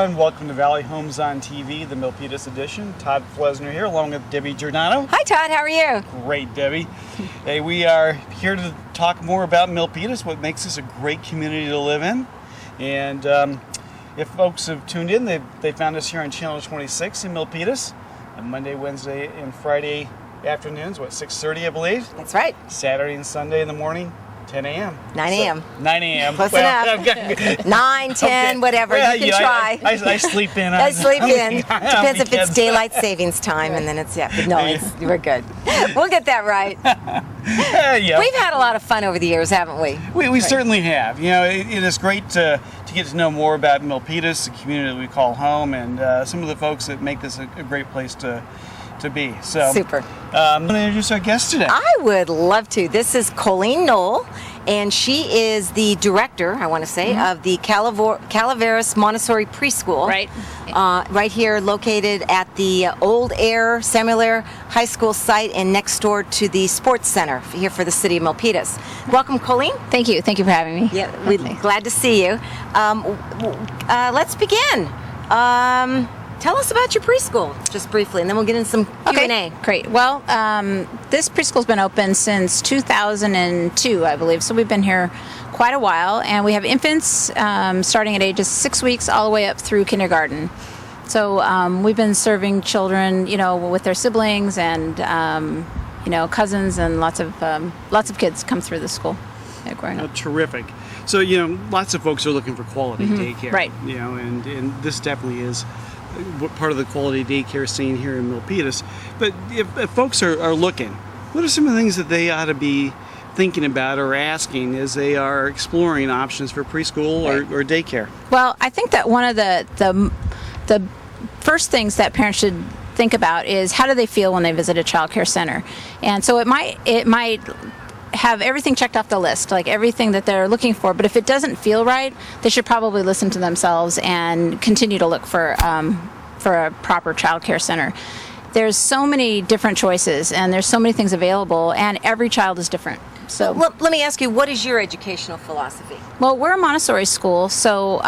everyone. Welcome to Valley Homes on TV, the Milpitas edition. Todd Flesner here, along with Debbie Giordano. Hi, Todd. How are you? Great, Debbie. Hey, we are here to talk more about Milpitas, what makes this a great community to live in. And if folks have tuned in, they found us here on Channel 26 in Milpitas on Monday, Wednesday, and Friday afternoons, 6:30, I believe? That's right. Saturday and Sunday in the morning. 10 a.m. 9 a.m. 9 a.m. Close enough. 9, 10, okay. whatever. Well, you can try. I sleep in. I sleep in. Depends if it's daylight savings time, and then it's, but no, we're good. We'll get that right. Yeah. We've had a lot of fun over the years, haven't we? We certainly have. You know, it is great to get to know more about Milpitas, the community that we call home, and some of the folks that make this a great place to be. So, super. I'm going to introduce our guest today. I would love to. This is Colleen Noll, and she is the director, I want to say, of the Calaveras Montessori preschool. Right. Right here, located at the Old Air Samuel Air High School site and next door to the Sports Center here for the city of Milpitas. Welcome, Colleen. Thank you. Thank you for having me. Yeah, we're glad to see you. Let's begin. Tell us about your preschool, just briefly, and then we'll get into some Q&A. Okay, great. Well, this preschool's been open since 2002, I believe, so we've been here quite a while, and we have infants starting at ages 6 weeks all the way up through kindergarten. So we've been serving children, with their siblings and, cousins, and lots of kids come through the school growing up. Oh, terrific. So, lots of folks are looking for quality daycare. Right. And this definitely is part of the quality daycare scene here in Milpitas. But if folks are looking, what are some of the things that they ought to be thinking about or asking as they are exploring options for preschool or daycare? Well, I think that one of the first things that parents should think about is how do they feel when they visit a child care center. And so it might have everything checked off the list, like everything that they're looking for, but if it doesn't feel right, they should probably listen to themselves and continue to look for a proper child care center. There's so many different choices, and there's so many things available, and every child is different. So let me ask you, what is your educational philosophy? Well, we're a Montessori school, so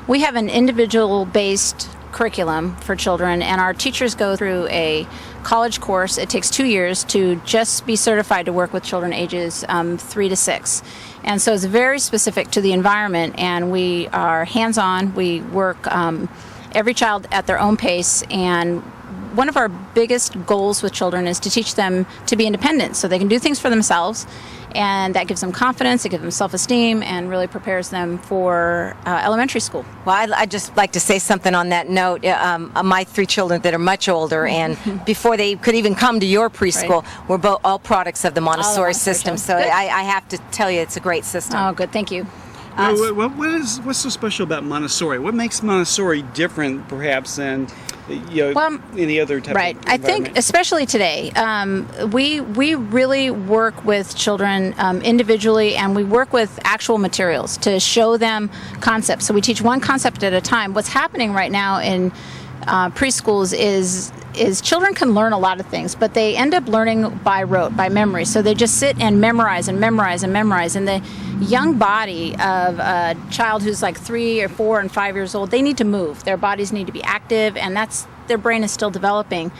we have an individual-based curriculum for children, and our teachers go through a college course. It takes 2 years to just be certified to work with children ages 3 to 6. And so it's very specific to the environment, and we are hands-on. We work every child at their own pace, and one of our biggest goals with children is to teach them to be independent so they can do things for themselves, and that gives them confidence, it gives them self-esteem, and really prepares them for elementary school. Well, I'd just like to say something on that note. My 3 children that are much older, and before they could even come to your preschool, were all products of the Montessori system. So I have to tell you, it's a great system. Oh, good. Thank you. What's so special about Montessori? What makes Montessori different, perhaps, than any other type of environment? I think especially today, we really work with children individually, and we work with actual materials to show them concepts. So we teach one concept at a time. What's happening right now in preschools is children can learn a lot of things, but they end up learning by rote, by memory. So they just sit and memorize and memorize and memorize. And the young body of a child who's like 3 or 4 and 5 years old, they need to move. Their bodies need to be active, and their brain is still developing.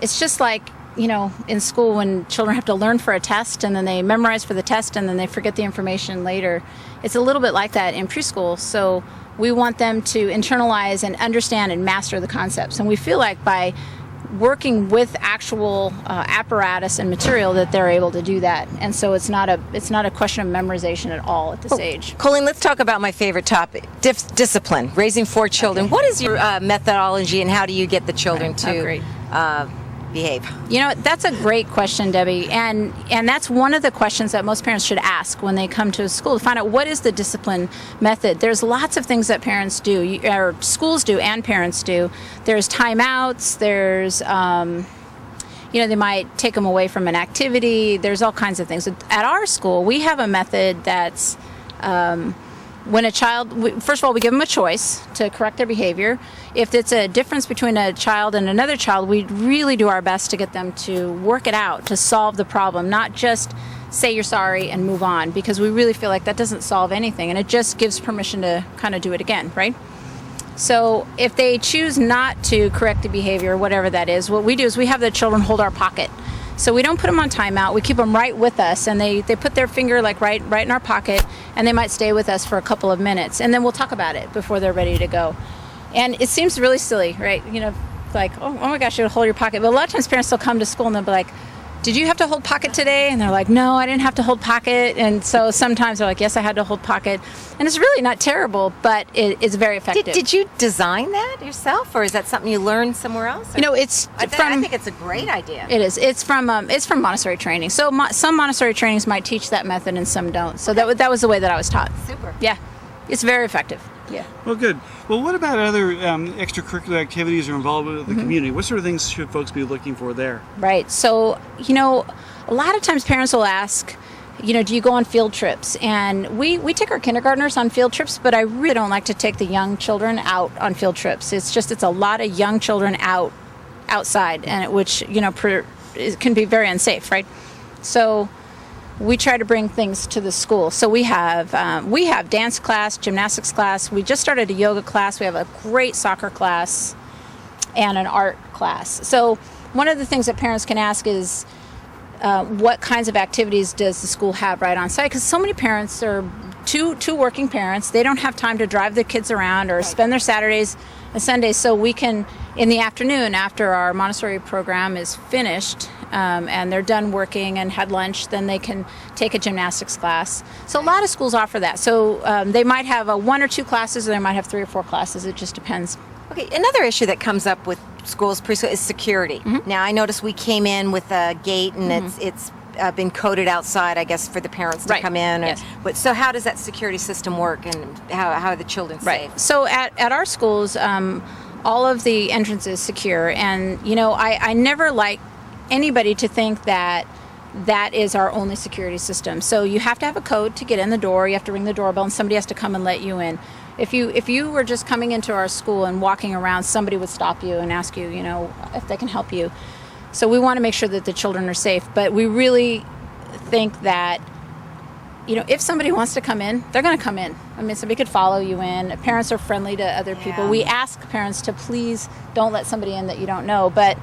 It's just like, in school when children have to learn for a test, and then they memorize for the test, and then they forget the information later. It's a little bit like that in preschool. So we want them to internalize and understand and master the concepts. And we feel like by working with actual apparatus and material that they're able to do that. And so it's not a question of memorization at all at this age. Colleen, let's talk about my favorite topic, discipline, raising 4 children. Okay. What is your methodology, and how do you get the children to behave? That's a great question, Debbie, and that's one of the questions that most parents should ask when they come to a school, to find out what is the discipline method. There's lots of things that parents do, or schools do, and parents do. There's timeouts, there's they might take them away from an activity. There's all kinds of things. At our school, we have a method that's when a child, first of all, we give them a choice to correct their behavior. If it's a difference between a child and another child, we really do our best to get them to work it out, to solve the problem, not just say you're sorry and move on, because we really feel like that doesn't solve anything, and it just gives permission to kind of do it again, right? So if they choose not to correct the behavior, whatever that is, what we do is we have the children hold our pocket. So we don't put them on timeout. We keep them right with us, and they put their finger like right in our pocket, and they might stay with us for a couple of minutes, and then we'll talk about it before they're ready to go. And it seems really silly, right? You know, like, oh my gosh, you hold your pocket. But a lot of times parents will come to school and they'll be like, did you have to hold pocket today? And they're like, no, I didn't have to hold pocket. And so sometimes they're like, yes, I had to hold pocket. And it's really not terrible, but it's very effective. Did you design that yourself, or is that something you learned somewhere else? Or? You know, it's I think it's a great idea. It is. It's from Montessori training. So some Montessori trainings might teach that method and some don't. So that was the way that I was taught. Super. Yeah, it's very effective. Yeah. Well, good. Well, what about other extracurricular activities or involvement with the community? What sort of things should folks be looking for there? Right. So, you know, a lot of times parents will ask, you know, do you go on field trips? And we take our kindergartners on field trips, but I really don't like to take the young children out on field trips. It's a lot of young children outside, and which, you know, it can be very unsafe, right? So we try to bring things to the school. So we have dance class, gymnastics class. We just started a yoga class. We have a great soccer class and an art class. So one of the things that parents can ask is, what kinds of activities does the school have right on site? Because so many parents are two working parents. They don't have time to drive their kids around or spend their Saturdays and Sundays. So we can, in the afternoon, after our Montessori program is finished, and they're done working and had lunch, then they can take a gymnastics class. So a lot of schools offer that. So they might have 1 or 2 classes, or they might have 3 or 4 classes. It just depends. Okay, another issue that comes up with schools, preschool, is security. Mm-hmm. Now, I noticed we came in with a gate, and it's been coded outside, I guess, for the parents to come in. Yes. But so how does that security system work, and how are the children safe? So at our schools, all of the entrances secure, and you know, I never like anybody to think that is our only security system. So you have to have a code to get in the door. You have to ring the doorbell, and somebody has to come and let you in. If you were just coming into our school and walking around, somebody would stop you and ask you, you know, if they can help you. So we want to make sure that the children are safe, but we really think that, you know, if somebody wants to come in, they're going to come in. I mean, somebody could follow you in. Parents are friendly to other people. We ask parents to please don't let somebody in that you don't know, but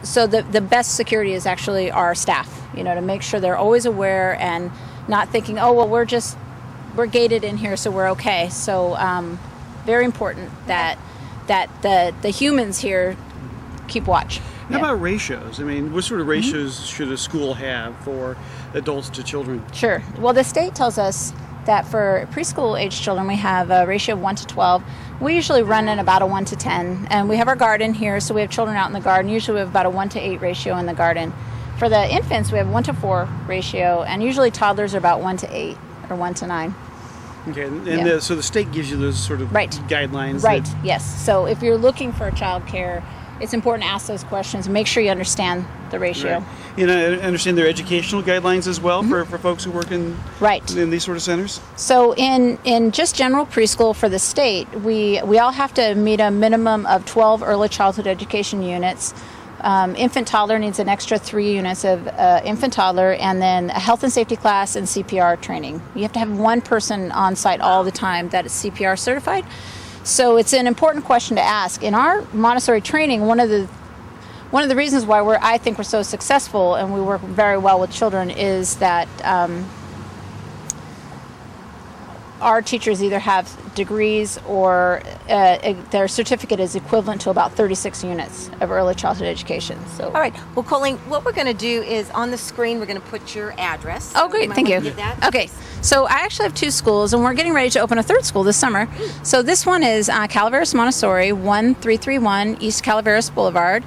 so the best security is actually our staff, you know, to make sure they're always aware and not thinking, oh, well, we're gated in here, so we're okay. So very important that the humans here keep watch. How about ratios? I mean, what sort of ratios should a school have for adults to children? Sure. Well, the state tells us that for preschool age children, we have a ratio of 1 to 12. We usually run in about a 1 to 10. And we have our garden here, so we have children out in the garden. Usually we have about a 1 to 8 ratio in the garden. For the infants, we have 1 to 4 ratio, and usually toddlers are about 1 to 8 or 1 to 9. Okay, and so the state gives you those sort of guidelines. Right, yes. So if you're looking for child care, it's important to ask those questions and make sure you understand the ratio. Right. You know, I understand there are educational guidelines as well for folks who work in these sort of centers? So in just general preschool for the state, we all have to meet a minimum of 12 early childhood education units. Infant toddler needs an extra 3 units of infant toddler, and then a health and safety class and CPR training. You have to have one person on site all the time that is CPR certified. So it's an important question to ask. In our Montessori training, one of the reasons why I think we're so successful and we work very well with children is that our teachers either have degrees or their certificate is equivalent to about 36 units of early childhood education. So, all right. Well, Colleen, what we're going to do is on the screen we're going to put your address. Oh, great. Thank you. Okay. So I actually have 2 schools, and we're getting ready to open a 3rd school this summer. So this one is Calaveras Montessori, 1331 East Calaveras Boulevard.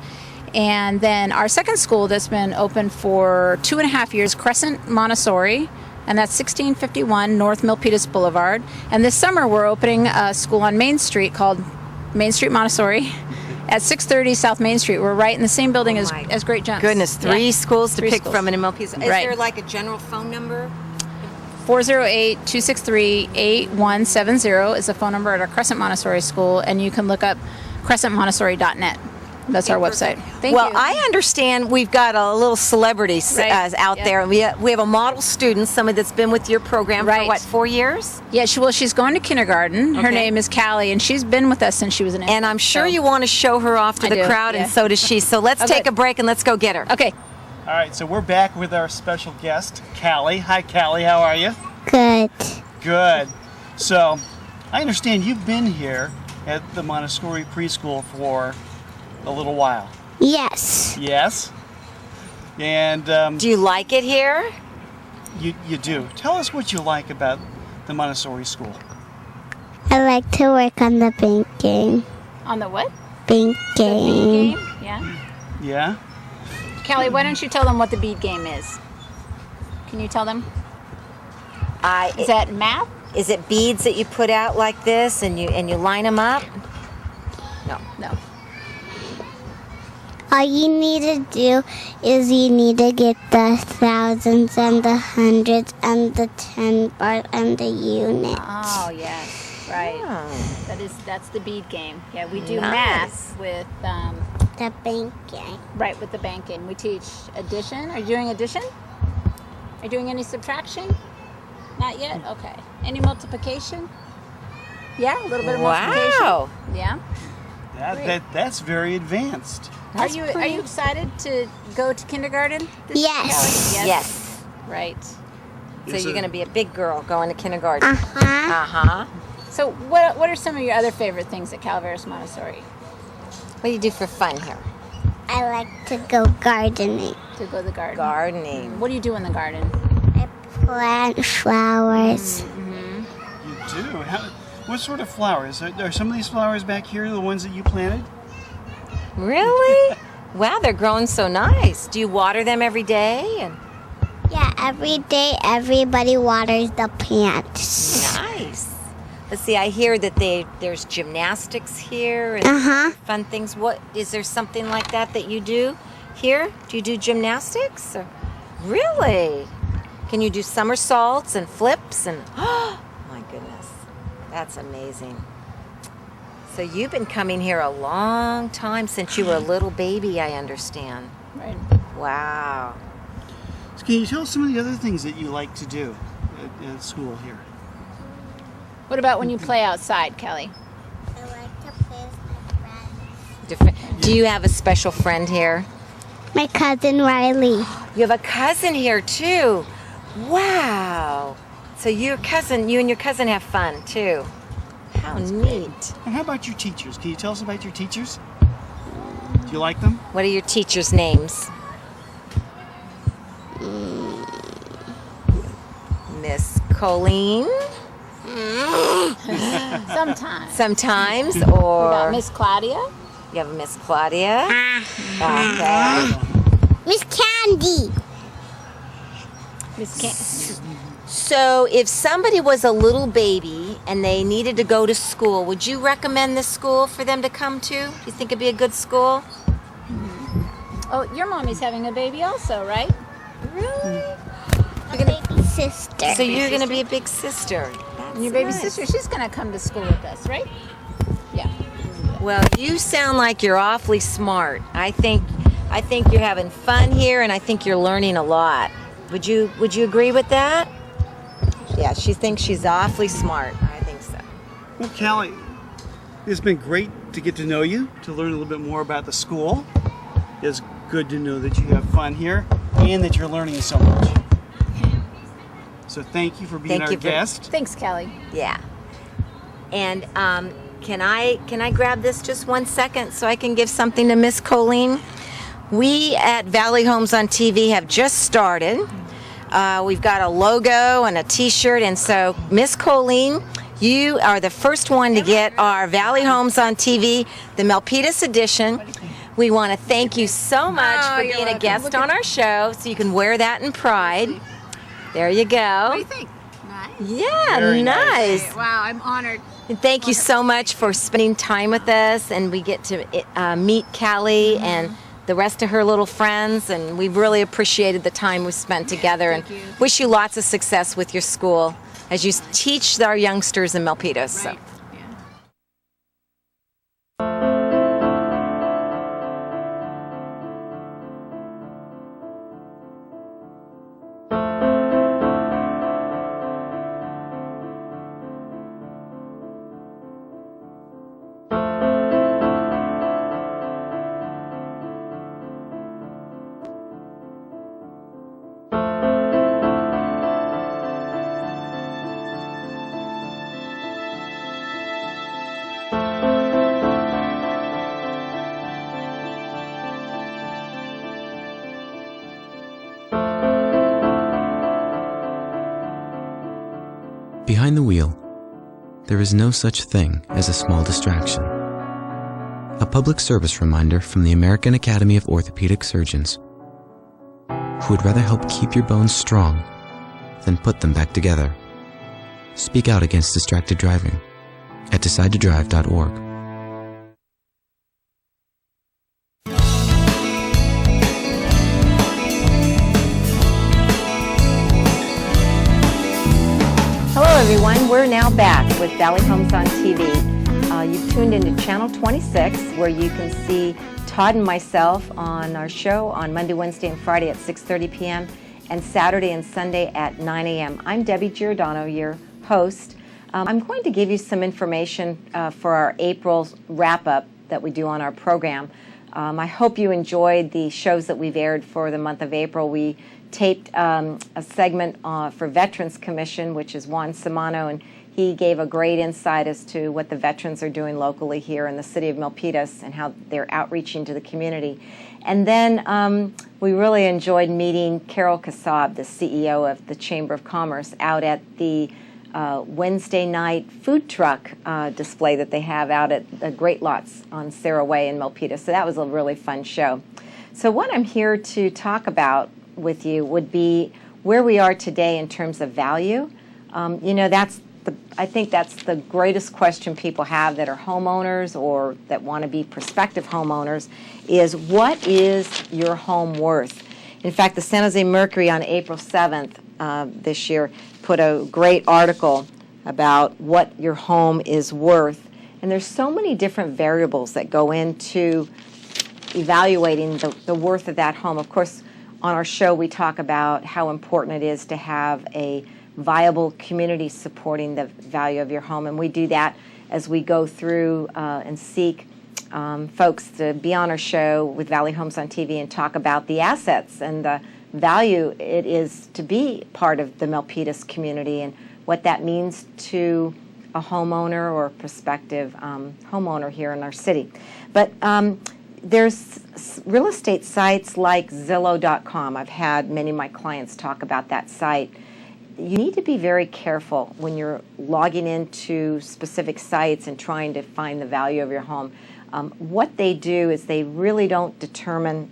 And then our 2nd school that's been open for 2.5 years, Crescent Montessori, and that's 1651 North Milpitas Boulevard. And this summer we're opening a school on Main Street called Main Street Montessori at 630 South Main Street. We're right in the same building as Great Jumps. Goodness, 3 schools to 3 pick schools. from in Milpitas. Is there like a general phone number? 408-263-8170 is the phone number at our Crescent Montessori School, and you can look up crescentmontessori.net. That's our website. Thank Well, you. I understand we've got a little celebrity Right. out Yeah. there. We have a model student, somebody that's been with your program for, Right. what, 4 years? Yeah, she's going to kindergarten. Her Okay. name is Callie, and she's been with us since she was an infant. And I'm sure so- you want to show her off to I the do, crowd, yeah. and so does she. So let's Oh, take good. a break and let's go get her. Okay. All right, so we're back with our special guest, Callie. Hi, Callie. How are you? Good. Good. So, I understand you've been here at the Montessori preschool for a little while. Yes. Yes? And Do you like it here? you do. Tell us what you like about the Montessori school. I like to work on the banking. On the what? Banking. Bead game? Yeah. Yeah? Callie, why don't you tell them what the bead game is? Can you tell them? Is that math? Is it beads that you put out like this and you line them up? No. All you need to do is you need to get the thousands and the hundreds and the 10 bar and the units. Oh, yes. Right. Oh. That's the bead game. Yeah, we do Nice. math with The banking. right with the banking. We teach addition. Are you doing addition? Are you doing any subtraction? Not yet? Okay. Any multiplication? Yeah, a little bit of multiplication. Wow. Yeah. That's very advanced. Are you excited to go to kindergarten? this year, Yes. Callie? Yes. Right. So you're going to be a big girl going to kindergarten. Uh-huh. Uh-huh. So what are some of your other favorite things at Calaveras Montessori? What do you do for fun here? I like to go gardening. To go to the garden. Gardening. What do you do in the garden? I plant flowers. You do? What sort of flowers? Are some of these flowers back here the ones that you planted? Really? Wow, they're growing so nice. Do you water them every day? And Yeah, every day everybody waters the plants. nice. Let's see. I hear that there's gymnastics here and Uh-huh. fun things. What is there something like that you do here? Do you do gymnastics? Or, really? Can you do somersaults and flips and? Oh my goodness, that's amazing. So you've been coming here a long time since you were a little baby, I understand. Right. Wow. So can you tell us some of the other things that you like to do at school here? What about when you play outside, Kelly? I like to play with my friends. Do you have a special friend here? My cousin Riley. You have a cousin here too. Wow. So you and your cousin have fun too. How neat. And how about your teachers? Can you tell us about your teachers? Do you like them? What are your teachers' names? Miss Colleen? Sometimes. Sometimes, We got or Miss Claudia. you have a Miss Claudia. Ah. Okay. Miss Candy. Miss So if somebody was a little baby and they needed to go to school, would you recommend this school for them to come to? Do you think it'd be a good school? Oh, your mommy's having a baby also, right? Really? My baby sister. So you're going to be a big sister. And your baby sister, she's going to come to school with us, right? Yeah. Well, you sound like you're awfully smart. I think you're having fun here, and I think you're learning a lot. Would you agree with that? Yeah, she thinks she's awfully smart. I think so. Well, Callie, it's been great to get to know you, to learn a little bit more about the school. It's good to know that you have fun here and that you're learning so much. So thank you for being Thank our you for- guest. Thanks, Kelly. Yeah. And can I grab this just 1 second so I can give something to Miss Colleen? We at Valley Homes on TV have just started. We've got a logo and a T-shirt, and so Miss Colleen, you are the first one to get our Valley Homes on TV, the Milpitas edition. We want to thank you so much for you're being a welcome. guest Look on our show, so you can wear that in pride. There you go. What do you think? Nice. Yeah, Very nice. nice. Wow, I'm honored. And thank you so much for spending time with us, and we get to meet Callie and the rest of her little friends, and we've really appreciated the time we spent together, and Thank you. wish you lots of success with your school as you teach our youngsters in Milpitas. So. Right. Yeah. Behind the wheel, there is no such thing as a small distraction. A public service reminder from the American Academy of Orthopedic Surgeons, who would rather help keep your bones strong than put them back together. Speak out against distracted driving at decidetodrive.org. Hello everyone, we're now back with Valley Homes on TV. You've tuned into Channel 26 where you can see Todd and myself on our show on Monday, Wednesday, and Friday at 6:30 p.m. and Saturday and Sunday at 9 a.m. I'm Debbie Giordano, your host. I'm going to give you some information for our April wrap-up that we do on our program. I hope you enjoyed the shows that we've aired for the month of April. We taped a segment for Veterans Commission, which is Juan Simano, and he gave a great insight as to what the veterans are doing locally here in the city of Milpitas and how they're outreaching to the community. And then we really enjoyed meeting Carol Kassab, the CEO of the Chamber of Commerce, out at the Wednesday night food truck display that they have out at the Great Lots on Sarah Way in Milpitas. So that was a really fun show. So what I'm here to talk about with you would be where we are today in terms of value. I think that's the greatest question people have that are homeowners or that want to be prospective homeowners is what is your home worth? In fact, the San Jose Mercury on April 7th this year put a great article about what your home is worth. And there's so many different variables that go into evaluating the worth of that home. Of course, on our show we talk about how important it is to have a viable community supporting the value of your home, and we do that as we go through and seek folks to be on our show with Valley Homes on TV and talk about the assets and the value it is to be part of the Milpitas community and what that means to a homeowner or prospective homeowner here in our city. But there's real estate sites like Zillow.com. I've had many of my clients talk about that site. You need to be very careful when you're logging into specific sites and trying to find the value of your home. What they do is they really don't determine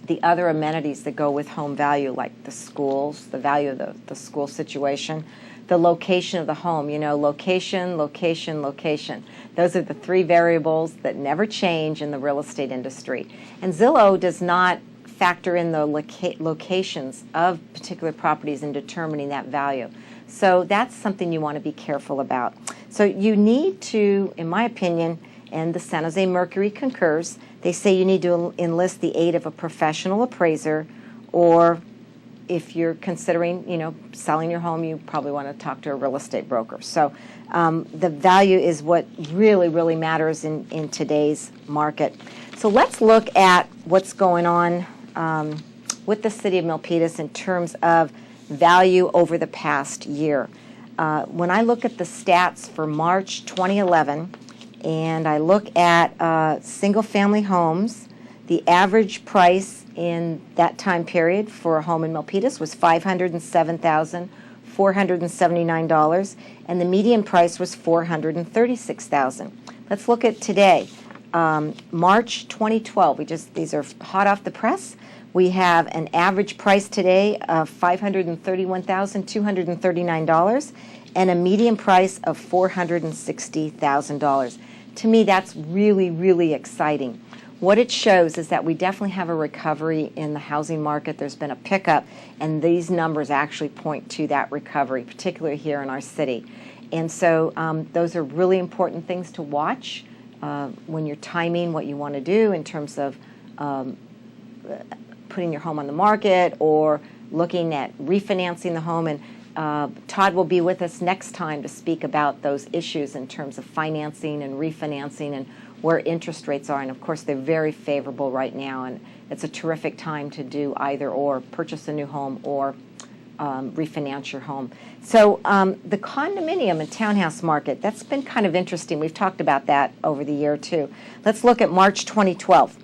the other amenities that go with home value, like the schools, the value of the school situation, the location of the home. You know, location, location, location. Those are the three variables that never change in the real estate industry. And Zillow does not factor in the locations of particular properties in determining that value. So that's something you want to be careful about. So you need to, in my opinion, and the San Jose Mercury concurs, they say you need to enlist the aid of a professional appraiser, or if you're considering, selling your home, you probably want to talk to a real estate broker. So the value is what really, really matters in today's market. So let's look at what's going on with the city of Milpitas in terms of value over the past year. When I look at the stats for March 2011, and I look at single-family homes, the average price in that time period for a home in Milpitas was $507,479, and the median price was $436,000. Let's look at today. March 2012, these are hot off the press. We have an average price today of $531,239 and a median price of $460,000. To me, that's really, really exciting. What it shows is that we definitely have a recovery in the housing market. There's been a pickup, and these numbers actually point to that recovery, particularly here in our city. And so those are really important things to watch when you're timing what you want to do in terms of putting your home on the market or looking at refinancing the home. And Todd will be with us next time to speak about those issues in terms of financing and refinancing and where interest rates are. And of course, they're very favorable right now, and it's a terrific time to do either or, purchase a new home or refinance your home. So the condominium and townhouse market, that's been kind of interesting. We've talked about that over the year too. Let's look at March 2012.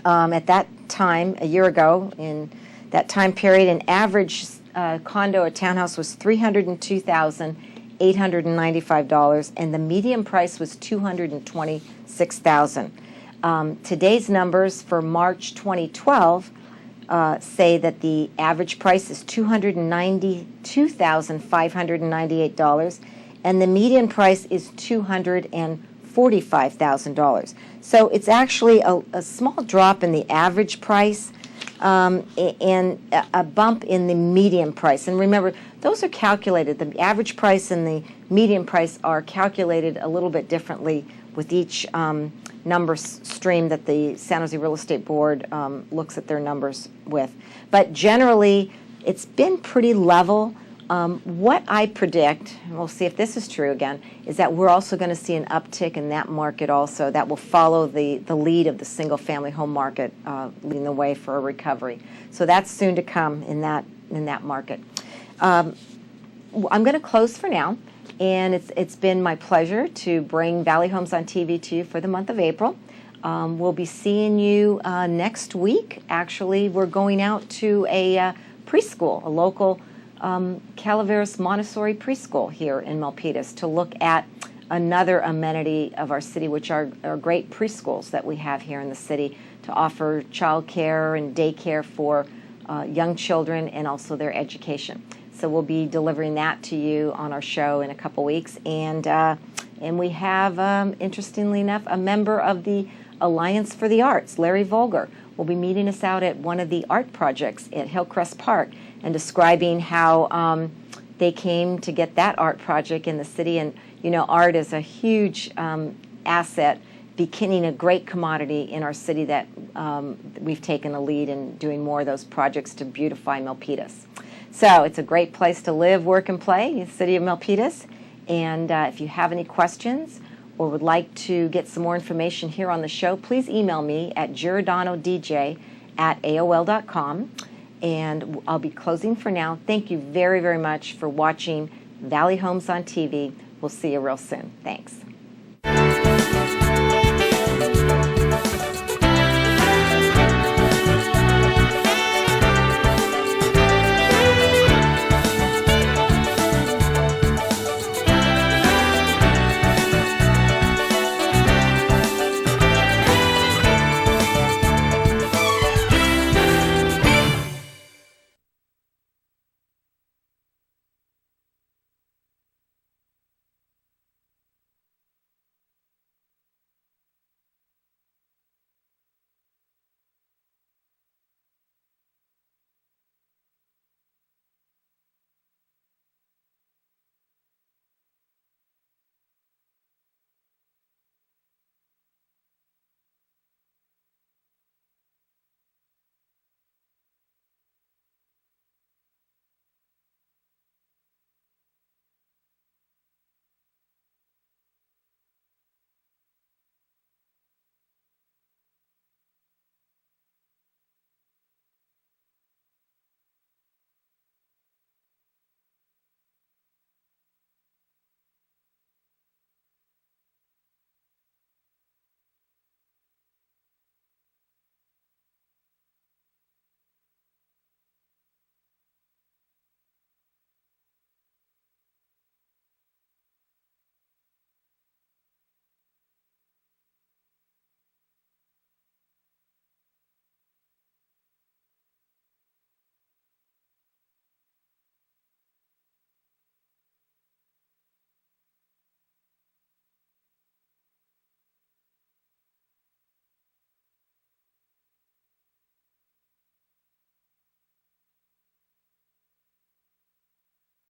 At that time, a year ago, in that time period, an average condo or townhouse was $302,000 $895, and the median price was $226,000. Today's numbers for March 2012 say that the average price is $292,598, and the median price is $245,000. So it's actually a small drop in the average price and a bump in the median price. And remember, those are calculated. The average price and the median price are calculated a little bit differently with each number stream that the San Jose Real Estate Board looks at their numbers with. But generally, it's been pretty level. What I predict, and we'll see if this is true again, is that we're also going to see an uptick in that market also that will follow the lead of the single-family home market, leading the way for a recovery. So that's soon to come in that market. I'm going to close for now, and it's been my pleasure to bring Valley Homes on TV to you for the month of April. We'll be seeing you next week. Actually, we're going out to a preschool, a local Calaveras Montessori preschool here in Milpitas to look at another amenity of our city, which are great preschools that we have here in the city to offer child care and daycare for young children and also their education. So we'll be delivering that to you on our show in a couple weeks. And we have, interestingly enough, a member of the Alliance for the Arts, Larry Volger, will be meeting us out at one of the art projects at Hillcrest Park and describing how they came to get that art project in the city. And, you know, art is a huge asset, becoming a great commodity in our city that we've taken a lead in doing more of those projects to beautify Milpitas. So it's a great place to live, work, and play in the city of Milpitas. And if you have any questions or would like to get some more information here on the show, please email me at giordanodj@aol.com. And I'll be closing for now. Thank you very, very much for watching Valley Homes on TV. We'll see you real soon. Thanks.